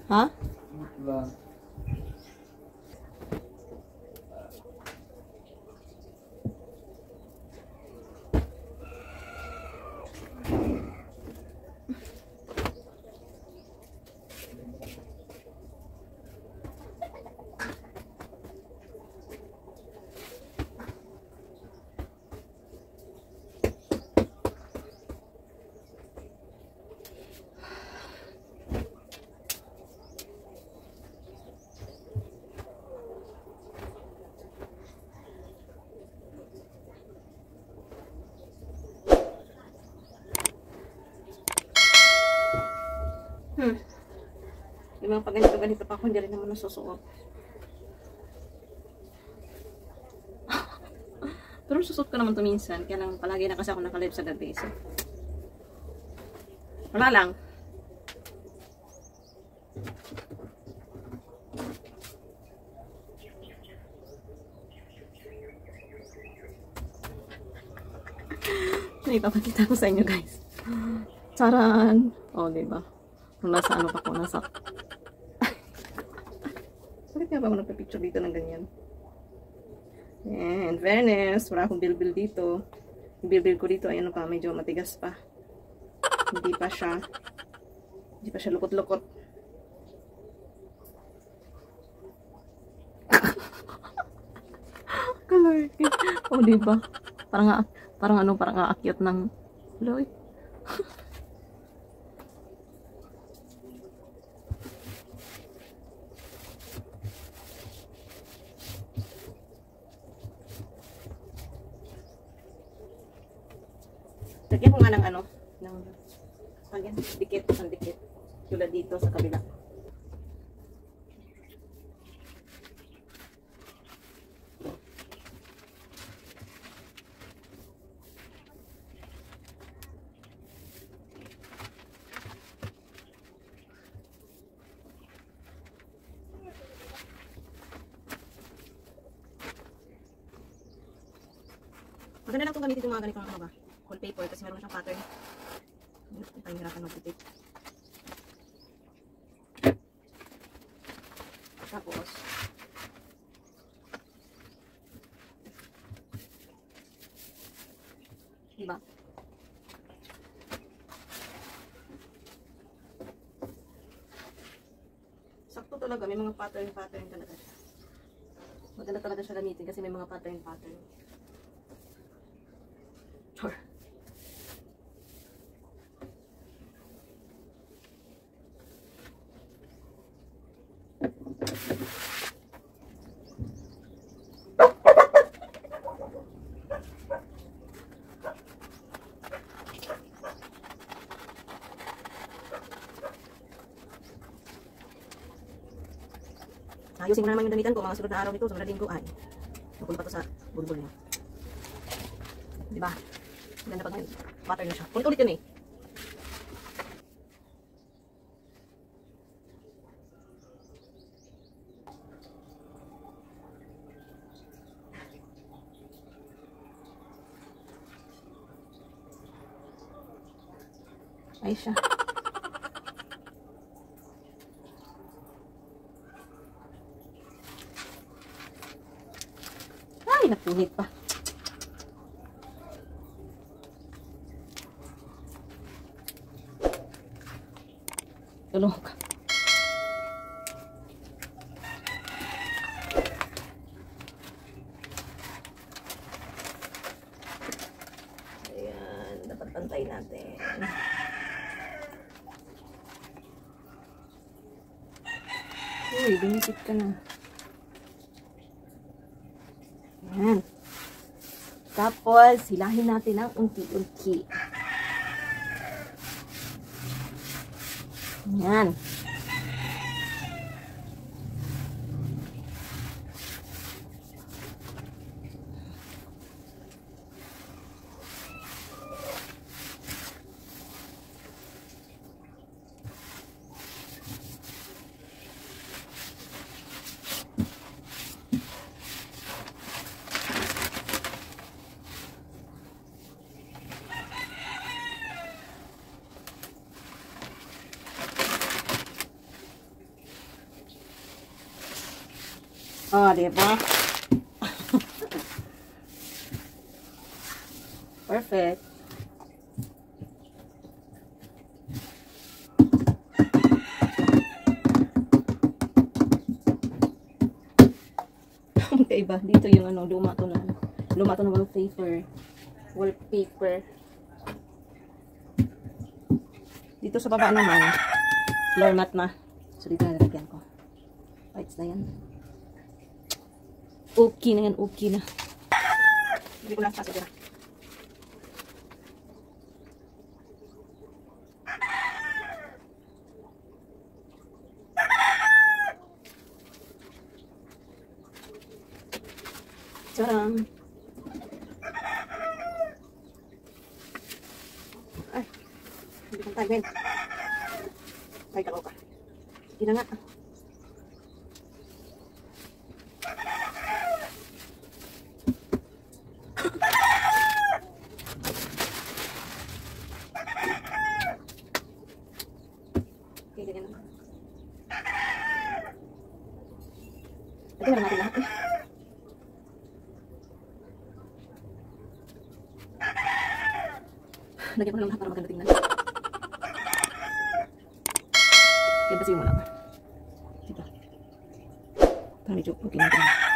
Ha? Mukbang. Di ba pag ganito pa ako, hindi rin naman nasusuot. Pero susot ko naman to minsan, kaya lang palagi na kasi ako nakalive sa gabi. So, wala lang. Ipapakita ko sa inyo guys. Charan! O, diba? Kung nasa ano pa ko, nasa... Bakit nga ba ako nagpa-picture dito ng ganyan? And fairness, wala akong bilbil dito. Yung bilbil ko dito, ayun pa, medyo matigas pa. Hindi pa siya lukot-lukot. Color. Oh, diba? Parang aakyat ng Lloyd. Lagyan ko nga ng dikit, ang dikit. Tulad dito sa kabila. Maganda lang itong gamitin yung mga ganitong ano ba? Wallpaper kasi meron siyang pattern. Hindi tayo hirapan mag-tape. Tapos, diba? Sakto talaga, may mga pattern talaga siya. Maganda talaga siya gamitin kasi may mga pattern. Sure. Ayusin ko na naman yung damitan ko mga sunod na araw nito, sunod na linggo ay mapunta pa to sa bulbul niya. Diba? Ganda pag ngayon. Pattern na siya. Ulit yun eh. Ay siya. Ay, napunit pa. Tulong ka. Ayan, dapat pantay natin. Uy, binisip ka na. Ayan. Tapos, hilahin natin ng unti-unti. Ayan. Oh, diba? Perfect. Magkaiba. Dito yung ano, luma to na wallpaper. Dito sa baba naman, floor mat na. So, dito na nalagyan ko. Lights na yan. Okay na yan, okay na. Hindi ko lang pasok dyan. Charang! Ay, hindi kang tayo, Ben. Ay, kako ka. Sige na nga. Okay, ganyan lang. Ito na natin lahat eh. Lagyan ko lang lahat para maganda tingnan. Yan pa siya mo lang. Diba? Para medyo okay na ito.